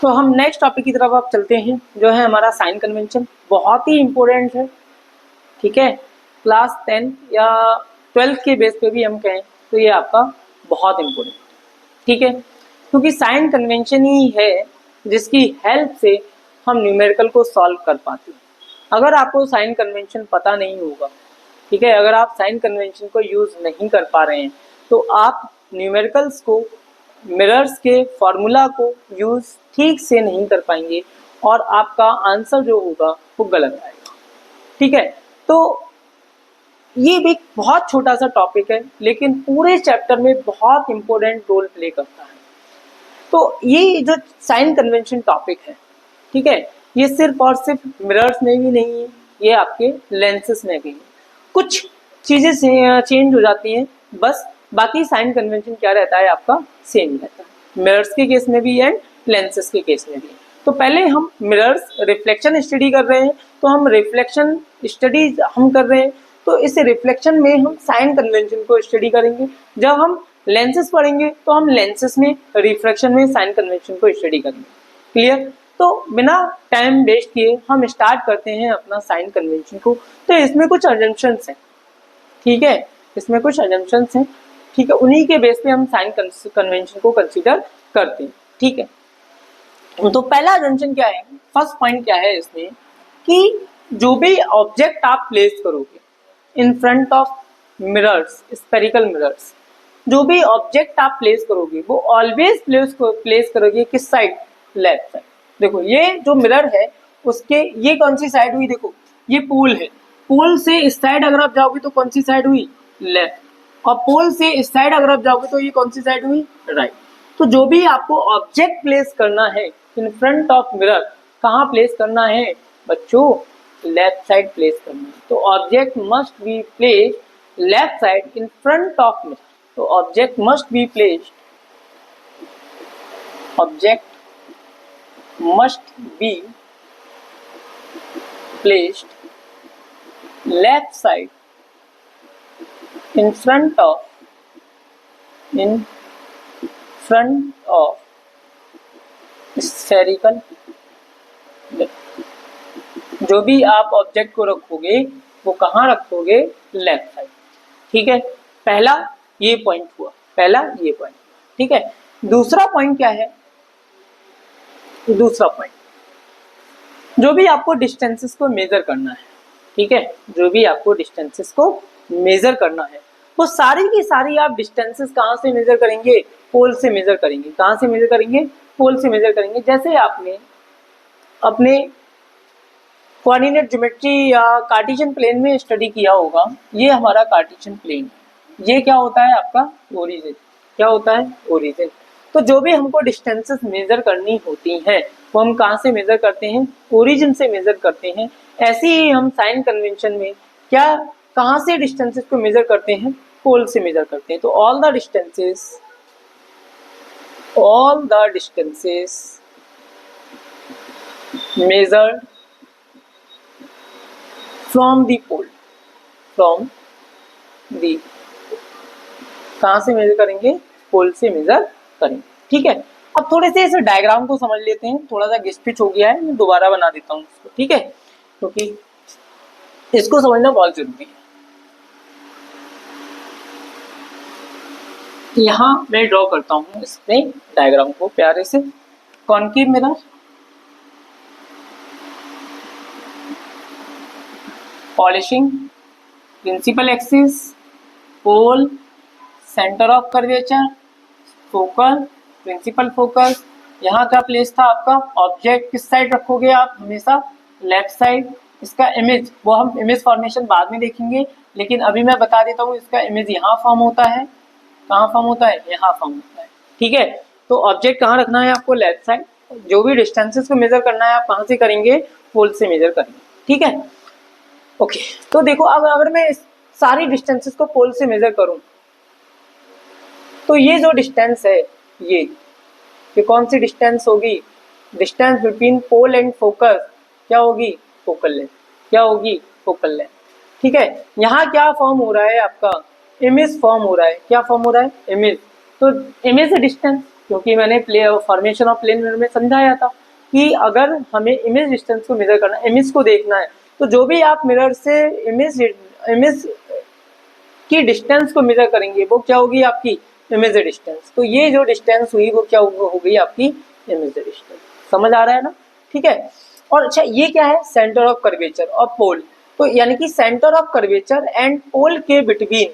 तो हम next topic की तरफ अब चलते हैं, जो है हमारा साइन कन्वेंशन। बहुत ही इम्पोर्टेंट है, ठीक है। क्लास 10 या 12 के बेस पे भी हम कहें तो ये आपका बहुत इम्पोर्टेंट, ठीक है, क्योंकि साइन कन्वेंशन ही है जिसकी हेल्प से हम न्यूमेरिकल को सॉल्व कर पाते हैं। अगर आपको साइन कन्वेंशन पता नहीं होगा, ठीक है, अगर आप साइन कन्वेंशन को यूज नहीं कर पा रहे हैं तो आप न्यूमेरिकल्स को, मिरर्स के फॉर्मूला को यूज ठीक से नहीं कर पाएंगे और आपका आंसर जो होगा वो गलत आएगा, ठीक है। तो ये भी बहुत छोटा सा टॉपिक है लेकिन पूरे चैप्टर में बहुत इंपॉर्टेंट रोल प्ले करता है। तो ये जो साइन कन्वेंशन टॉपिक है, ठीक है, ये सिर्फ और सिर्फ मिरर्स में भी नहीं है, ये आपके लेंसेस में भी है। कुछ चीजें चेंज हो जाती हैं बस, बाकी साइन कन्वेंशन क्या रहता है आपका सेम रहता है, मिरर्स के केस में भी एंड लेंसेस के केस में भी। तो पहले हम मिरर्स रिफ्लेक्शन स्टडी कर रहे हैं, तो हम रिफ्लेक्शन स्टडी हम कर रहे हैं, तो इस रिफ्लेक्शन में हम साइन कन्वेंशन को स्टडी करेंगे। जब हम लेंसेस पढ़ेंगे तो हम लेंसेस में, रिफ्रैक्शन में साइन कन्वेंशन को स्टडी करेंगे। क्लियर? तो बिना टाइम वेस्ट किए हम स्टार्ट करते हैं अपना साइन कन्वेंशन को। तो इसमें कुछ अजम्पशंस हैं, ठीक है, इसमें कुछ अजम्पशंस हैं, ठीक है, उन्हीं के बेस पे हम साइन कन्वेंशन को कंसीडर करते हैं, ठीक है। तो पहला अजम्पशन क्या है, फर्स्ट पॉइंट क्या है इसमें, कि जो भी ऑब्जेक्ट आप प्लेस करोगे इन front of mirrors, spherical mirrors, जो भी ऑब्जेक्ट आप प्लेस करोगे वो ऑलवेज प्लेस करोगे किस साइड, लेफ्ट साइड। देखो ये जो मिरर है उसके ये कौन सी साइड हुई, देखो ये पोल है, पोल से इस साइड अगर आप जाओगे तो कौन सी साइड हुई, लेफ्ट, और पोल से इस साइड अगर आप जाओगे तो ये कौन सी साइड हुई, राइट। तो जो भी आपको ऑब्जेक्ट प्लेस करना है इन फ्रंट ऑफ मिरर, कहाँ प्लेस करना है बच्चों, लेफ्ट साइड प्लेस करना है। तो object must be placed left side in front of mirror. तो object must be placed, object must be placed left side in front of spherical mirror। जो भी आप ऑब्जेक्ट को रखोगे वो कहाँ रखोगे, लेफ्ट साइड, ठीक है। पहला ये पॉइंट हुआ, पहला ये पॉइंट, ठीक है। दूसरा पॉइंट क्या है, दूसरा पॉइंट, जो भी आपको डिस्टेंसेस को मेजर करना है, ठीक है, जो भी आपको डिस्टेंसेस को मेजर करना है वो सारी की सारी आप डिस्टेंसेस कहाँ से मेजर करेंगे, पोल से मेजर करेंगे। कहाँ से मेजर करेंगे, पोल से मेजर करेंगे। जैसे आपने अपने कोऑर्डिनेट ज्योमेट्री या कार्टेशियन प्लेन में स्टडी किया होगा, ये हमारा कार्टेशियन प्लेन, ये क्या होता है आपका ओरिजिन, क्या होता है ओरिजिन। तो जो भी हमको डिस्टेंसेस मेजर करनी होती हैं वो हम कहाँ से मेजर करते हैं, ओरिजिन से मेजर करते हैं। ऐसे ही हम साइन कन्वेंशन में क्या, कहाँ से डिस्टेंसेस को मेजर करते हैं, पोल से मेजर करते हैं। तो all the distances measured from the pole, from the, कहाँ से मेजर करेंगे, पोल से मेजर करेंगे, ठीक है। अब थोड़े से इस डायग्राम को समझ लेते हैं, थोड़ा सा घिस-पिच हो गया है, मैं दोबारा बना देता हूँ इसको, ठीक है, क्योंकि इसको समझना बहुत जरूरी है। यहाँ मैं ड्रॉ करता हूँ इसमें डायग्राम को प्यारे से। Concave mirror, polishing, principal axis, pole, centre of curvature, focal, principal focus. यहाँ का प्लेस था आपका, ऑब्जेक्ट किस साइड रखोगे आप, हमेशा लेफ्ट साइड। इसका इमेज, वो हम इमेज फॉर्मेशन बाद में देखेंगे, लेकिन अभी मैं बता देता हूँ इसका इमेज यहाँ फॉर्म होता है, कहाँ फॉर्म होता है, यहाँ फॉर्म होता है, ठीक है। तो ऑब्जेक्ट कहाँ रखना है आपको, लेफ्ट साइड। जो भी डिस्टेंसेस को मेजर करना है आप कहाँ से करेंगे, पोल से मेजर करेंगे, ठीक है, ओके। तो देखो अब अगर मैं सारी डिस्टेंसेस को पोल से मेजर करूँ तो ये जो डिस्टेंस है, ये कौन सी डिस्टेंस होगी, distance between pole and focus क्या होगी, फोकल लेंथ, क्या होगी, फोकल लेंथ, ठीक है। यहाँ क्या फॉर्म हो रहा है आपका, इमेज फॉर्म हो रहा है, क्या फॉर्म हो रहा है, इमेज। तो इमेज है डिस्टेंस, क्योंकि मैंने फॉर्मेशन ऑफ प्लेन मिरर में समझाया था कि अगर हमें इमेज डिस्टेंस को मेजर करना है, इमेज को देखना है, तो जो भी आप मिरर से इमेज की डिस्टेंस को मेजर करेंगे वो क्या होगी, आपकी इमेज डिस्टेंस। तो ये जो डिस्टेंस हुई वो क्या हो गई, आपकी इमेज डिस्टेंस। समझ आ रहा है ना, ठीक है। और अच्छा, ये क्या है, सेंटर ऑफ कर्वेचर और पोल। तो यानी कि centre of curvature and pole के between,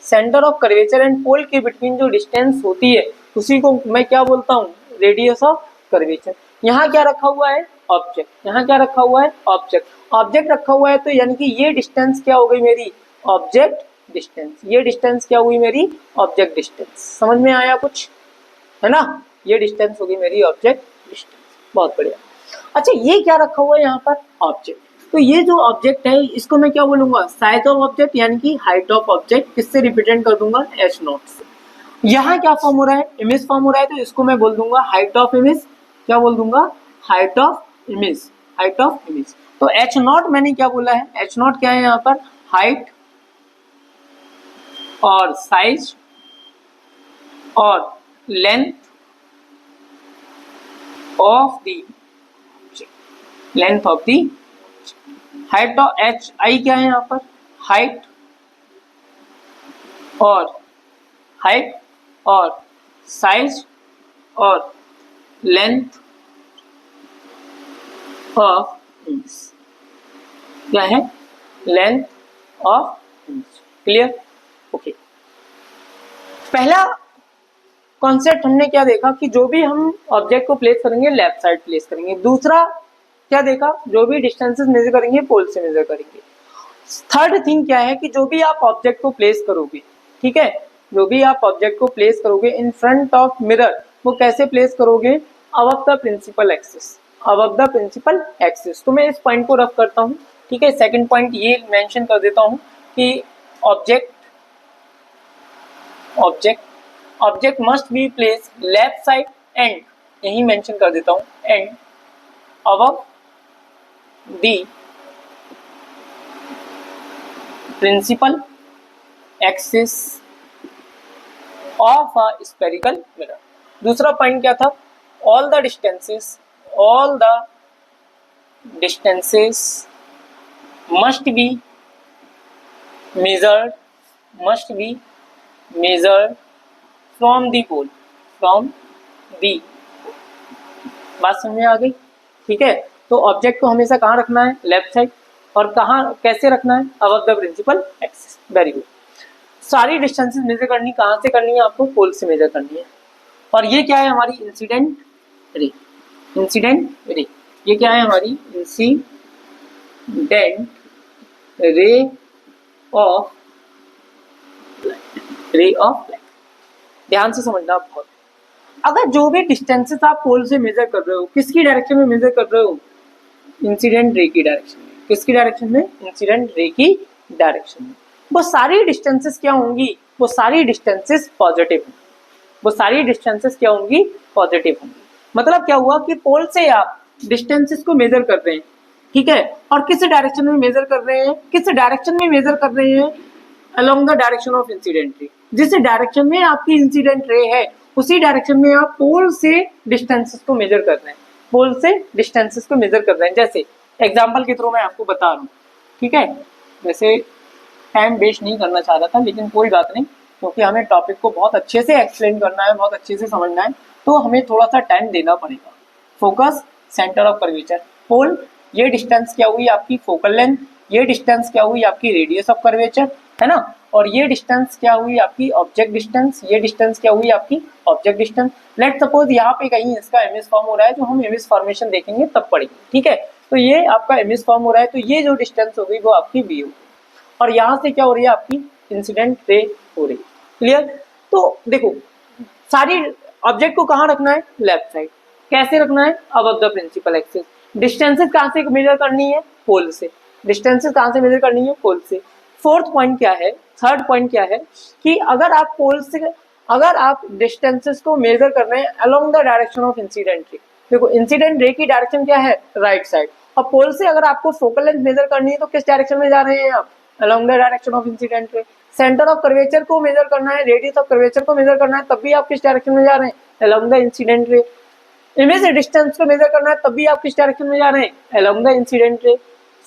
centre of curvature and pole के बिटवीन जो डिस्टेंस होती है उसी को मैं क्या बोलता हूँ, रेडियस ऑफ कर्वेचर। यहाँ क्या रखा हुआ है, ऑब्जेक्ट। यहाँ क्या रखा हुआ है, ऑब्जेक्ट। ऑब्जेक्ट रखा हुआ है तो यानी कि ये डिस्टेंस क्या हो गई मेरी, ऑब्जेक्ट डिस्टेंस। ये डिस्टेंस क्या हुई मेरी, ऑब्जेक्ट डिस्टेंस। समझ में आया कुछ, है ना। ये डिस्टेंस होगी मेरी ऑब्जेक्ट डिस्टेंस। बहुत बढ़िया। अच्छा, ये क्या रखा हुआ है यहाँ पर, ऑब्जेक्ट। तो ये जो ऑब्जेक्ट है इसको मैं क्या बोलूंगा, साइज ऑफ ऑब्जेक्ट यानी कि हाइट ऑफ ऑब्जेक्ट। किससे रिप्रेजेंट कर दूंगा, एच नॉट से। यहाँ क्या फॉर्म हो रहा है, इमेज फॉर्म हो रहा है, तो इसको मैं बोल दूंगा हाइट ऑफ इमेज। क्या बोल दूंगा, height of image, height of image. तो एच नॉट मैंने क्या बोला है, एच नॉट क्या है यहाँ पर, हाइट और साइज और length of the, length of the height of H I क्या है यहाँ पर, हाइट और साइज और लेंथ ऑफ इमेज। क्या है, length of image. Clear, okay. पहला कॉन्सेप्ट हमने क्या देखा कि जो भी हम ऑब्जेक्ट को प्लेस करेंगे लेफ्ट साइड प्लेस करेंगे। दूसरा क्या देखा, जो भी डिस्टेंसेस मेजर करेंगे पोल से मेजर करेंगे। थर्ड थिंग क्या है कि जो भी आप ऑब्जेक्ट को प्लेस करोगे, ठीक है, जो भी आप ऑब्जेक्ट को प्लेस करोगे इन फ्रंट ऑफ मिरर, वो कैसे प्लेस करोगे, above the principal axis, above the principal axis. तो मैं इस पॉइंट को रफ करता हूँ, ठीक है। सेकंड पॉइंट ये मेंशन कर देता हूँ कि object must be place left side and, यही मेंशन कर देता हूँ, and above the principal axis of a spherical mirror. दूसरा पॉइंट क्या था, all the distances must be measured from the pole, बात समझ में आ गई, ठीक है। तो ऑब्जेक्ट को हमेशा कहाँ रखना है, लेफ्ट साइड, और कहाँ कैसे रखना है, above the principal axis. Very good. सारी डिस्टेंसेस मेजर करनी कहाँ से करनी है, आपको पोल से मेजर करनी है। और ये क्या है हमारी इंसिडेंट रे, ये क्या है हमारी इंसिडेंट रे ऑफ लाइट। ध्यान से समझना बहुत। अगर जो भी डिस्टेंसेस आप पोल से मेजर कर रहे हो, किसकी डायरेक्शन में मेजर कर रहे हो, इंसिडेंट रे की डायरेक्शन में। किसकी डायरेक्शन में, इंसिडेंट रे की डायरेक्शन में। वो सारी डिस्टेंसेस क्या होंगी, वो सारी डिस्टेंसेस पॉजिटिव होंगी। वो सारी डिस्टेंसेस क्या होंगी, पॉजिटिव होंगी। मतलब क्या हुआ कि पोल से आप डिस्टेंसेस को मेजर कर रहे हैं, ठीक है, और किस डायरेक्शन में मेजर कर रहे हैं, along the direction of incident रे। जिस डायरेक्शन में आपकी इंसिडेंट रे है उसी डायरेक्शन में आप पोल से डिस्टेंसेस को मेजर कर रहे हैं। जैसे एग्जांपल के थ्रू मैं आपको बता रहा हूँ, ठीक है। वैसे टाइम वेस्ट नहीं करना चाह रहा था, लेकिन कोई बात नहीं, क्योंकि हमें टॉपिक को बहुत अच्छे से एक्सप्लेन करना है, बहुत अच्छे से समझना है, तो हमें थोड़ा सा टाइम देना पड़ेगा। फोकस, सेंटर ऑफ कर्वेचर, पोल, ये डिस्टेंस क्या हुई आपकी फोकल लेंथ, ये डिस्टेंस क्या हुई आपकी रेडियस ऑफ कर्वेचर, है ना। और ये डिस्टेंस क्या हुई आपकी ऑब्जेक्ट डिस्टेंस, ये डिस्टेंस क्या हुई आपकी ऑब्जेक्ट डिस्टेंस। लेट सपोज यहाँ पे कहीं इसका इमेज फॉर्म हो रहा है, जो हम इमेज फॉर्मेशन देखेंगे तब पढ़ेंगे, ठीक है। तो ये आपका इमेज फॉर्म हो रहा है, तो ये जो डिस्टेंस हो गई वो आपकी बी होगी, और यहाँ से क्या हो रही है आपकी इंसिडेंट रे हो रही है। क्लियर। तो देखो, सारी ऑब्जेक्ट को कहाँ रखना है, लेफ्ट साइड। कैसे रखना है, above the principal axis. Distances कहाँ से मेजर करनी है, पोल से। डिस्टेंसेस कहाँ से मेजर करनी है, पोल से। फोर्थ पॉइंट क्या है, थर्ड पॉइंट क्या है कि अगर आप डिस्टेंसेस को मेजर कर रहे हैं along the direction of incident रे। देखो, इंसिडेंट रे की डायरेक्शन क्या है, राइट साइड, और पोल से अगर आपको फोकल लेंथ मेजर करनी है तो किस डायरेक्शन में जा रहे हैं आप, along the direction of incident रे। सेंटर ऑफ कर्वेचर को मेजर करना है, रेडियस ऑफ कर्वेचर को मेजर करना है, तब भी आप किस डायरेक्शन में जा रहे हैं, along the incident ray. Image distance को मेजर करना है तब भी आप किस डायरेक्शन में जा रहे हैं, अलोंग द इंसिडेंट रे।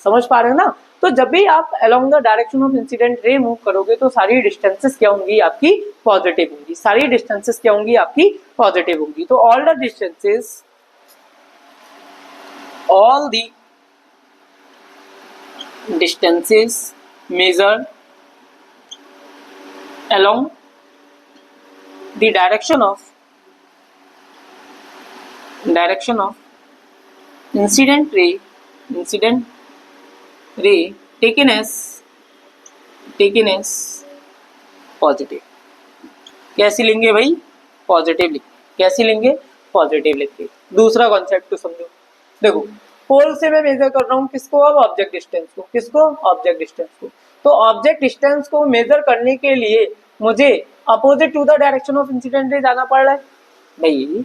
समझ पा रहे हैं ना। तो जब भी आप along the direction of incident रे मूव करोगे तो सारी डिस्टेंसेस क्या होंगी आपकी, पॉजिटिव होंगी। सारी डिस्टेंसेस क्या होंगी आपकी, पॉजिटिव होंगी। तो all the distances, all the distances measured along the direction of incident ray taken as positive. कैसे लेंगे भाई, पॉजिटिव लिख। कैसे लेंगे, पॉजिटिव लिख के। दूसरा कॉन्सेप्ट तो समझो। देखो पोल से मैं मेजर कर रहा हूँ किसको, अब ऑब्जेक्ट डिस्टेंस को। किसको, ऑब्जेक्ट डिस्टेंस को। तो ऑब्जेक्ट डिस्टेंस को मेजर करने के लिए मुझे opposite to the direction of incident ray जाना पड़ रहा है। भाई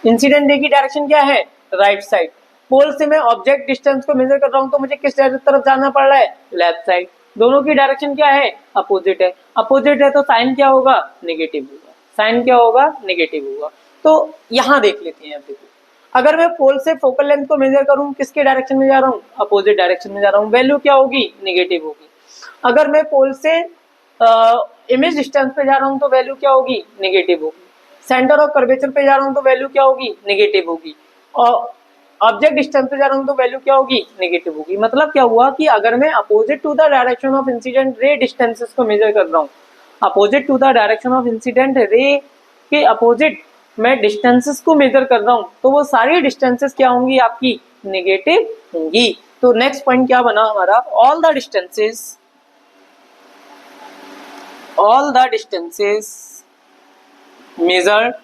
इंसिडेंट रे की डायरेक्शन क्या है, राइट साइड। पोल से मैं ऑब्जेक्ट डिस्टेंस को मेजर कर रहा हूँ तो मुझे किस तरफ जाना पड़ रहा है, लेफ्ट साइड। दोनों की डायरेक्शन क्या है, अपोजिट है। अपोजिट है तो साइन क्या होगा, नेगेटिव होगा। साइन क्या होगा, नेगेटिव होगा। तो यहाँ देख लेते हैं। अब देखो अगर मैं पोल से फोकल लेंथ को मेजर करूं किसके डायरेक्शन में जा रहा हूं, अपोजिट डायरेक्शन में जा रहा हूं, वैल्यू क्या होगी, नेगेटिव होगी। अगर मैं पोल से इमेज डिस्टेंस पे जा रहा हूं तो वैल्यू क्या होगी, नेगेटिव होगी। सेंटर ऑफ कर्वेचर पे जा रहा हूं तो वैल्यू क्या होगी, नेगेटिव होगी। और ऑब्जेक्ट डिस्टेंस पे जा रहा हूं तो वैल्यू क्या होगी, नेगेटिव होगी। मतलब क्या हुआ कि अगर मैं opposite to the direction of incident ray distances को मेजर कर रहा हूं, opposite to the direction of incident ray के अपोजिट मैं डिस्टेंसेस को मेजर कर रहा हूं तो वो सारी डिस्टेंसेस क्या होंगी आपकी, नेगेटिव होंगी। तो नेक्स्ट पॉइंट क्या बना हमारा, all the distances measured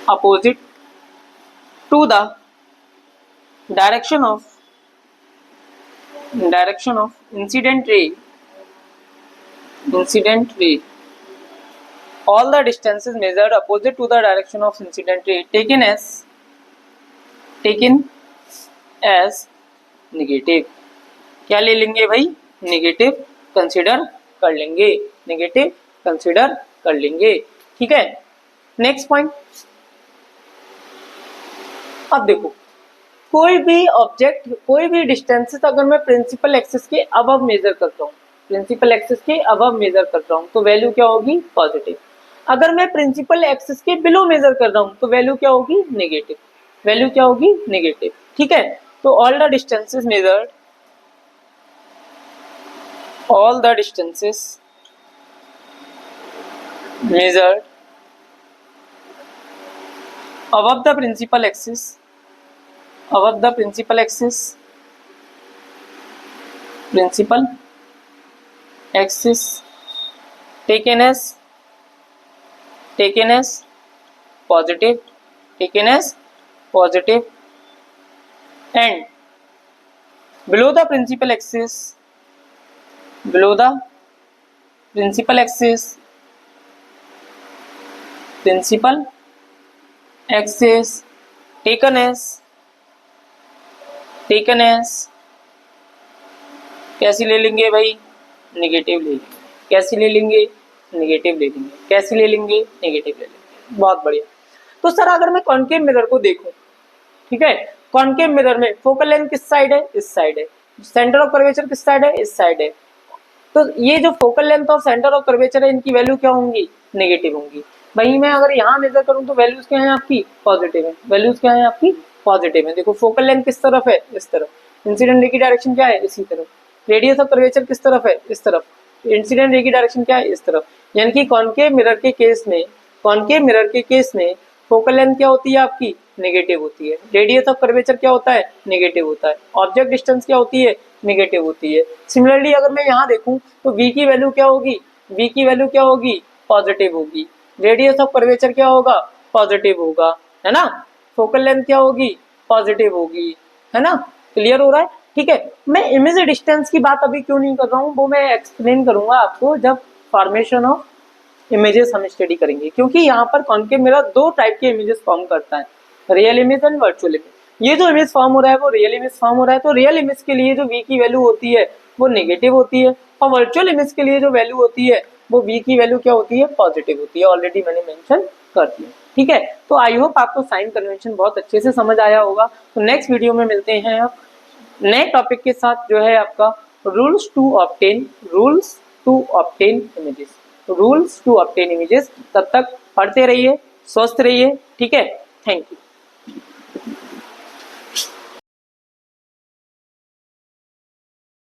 opposite to the direction of incident ray, all the distances measured opposite to the direction of incident ray taken as negative. क्या ले लेंगे भाई, नेगेटिव कंसीडर कर लेंगे, नेगेटिव कंसीडर कर लेंगे। ठीक है, नेक्स्ट पॉइंट। अब देखो कोई भी ऑब्जेक्ट, कोई भी डिस्टेंसेस अगर मैं प्रिंसिपल एक्सिस के अबव मेजर करता हूँ, प्रिंसिपल एक्सिस के अबव मेजर कर रहा हूँ तो वैल्यू क्या होगी, पॉजिटिव। अगर मैं प्रिंसिपल एक्सिस के बिलो मेजर कर रहा हूँ तो वैल्यू क्या होगी, नेगेटिव। वैल्यू क्या होगी, नेगेटिव। ठीक है, तो all the distances measured above the principal axis taken as positive, and below the principal axis taken as कैसी ले लेंगे भाई, नेगेटिव ले लेंगे। कैसी ले लेंगे, नेगेटिव ले लेंगे। कैसी ले लेंगे, नेगेटिव ले लेंगे। बहुत बढ़िया। तो सर अगर मैं कॉन्केव मिरर को देखूं, ठीक है, कॉन्केव मिरर में फोकल लेंथ किस साइड है, इस साइड है। सेंटर ऑफ कर्वेचर किस साइड है, इस साइड है। तो ये जो फोकल लेंथ और सेंटर ऑफ कर्वेचर है इनकी वैल्यू क्या होंगी, नेगेटिव होंगी। वहीं मैं अगर यहाँ मेजर करूँ तो वैल्यूज क्या है आपकी, पॉजिटिव है। वैल्यूज क्या है आपकी, पॉजिटिव है। देखो फोकल लेंथ किस तरफ है, इस तरफ। इंसिडेंट रे की डायरेक्शन क्या है, इसी तरफ। रेडियस ऑफ कर्वेचर किस तरफ है, इस तरफ। इंसिडेंट रे की डायरेक्शन क्या है, इस तरफ। यानी कि कॉन्केव मिरर के केस में फोकल लेंथ क्या होती है आपकी, नेगेटिव होती है। रेडियस ऑफ कर्वेचर क्या होता है, नेगेटिव होता है। ऑब्जेक्ट डिस्टेंस क्या होती है, नेगेटिव होती है। सिमिलरली अगर मैं यहाँ देखूं तो v की वैल्यू क्या होगी, पॉजिटिव होगी। रेडियस ऑफ कर्वेचर क्या होगा, पॉजिटिव होगा, है ना। फोकल लेंथ क्या होगी, पॉजिटिव होगी, है ना। क्लियर हो रहा है, ठीक है। मैं इमेज डिस्टेंस की बात अभी क्यों नहीं कर रहा हूँ, वो मैं एक्सप्लेन करूंगा आपको जब फॉर्मेशन ऑफ इमेजेस हम स्टडी करेंगे। क्योंकि यहाँ पर कॉन्केव मिरर दो टाइप के इमेजेस फॉर्म करता है, real image and virtual image. ये जो इमेज फॉर्म हो रहा है वो रियल इमेज फॉर्म हो रहा है। तो रियल इमेज के लिए जो v की वैल्यू होती है वो नेगेटिव होती है, और वर्चुअल इमेज के लिए जो वैल्यू होती है वो v की वैल्यू क्या होती है, पॉजिटिव होती है, ऑलरेडी मैंने मेंशन कर दिया। ठीक है, तो आई होप आपको साइन कन्वेंशन बहुत अच्छे से समझ आया होगा। तो नेक्स्ट वीडियो में मिलते हैं आप नए टॉपिक के साथ, जो है आपका रूल्स टू ऑब्टेन इमेजेस। तब तक पढ़ते रहिए, स्वस्थ रहिए। ठीक है, थैंक यू।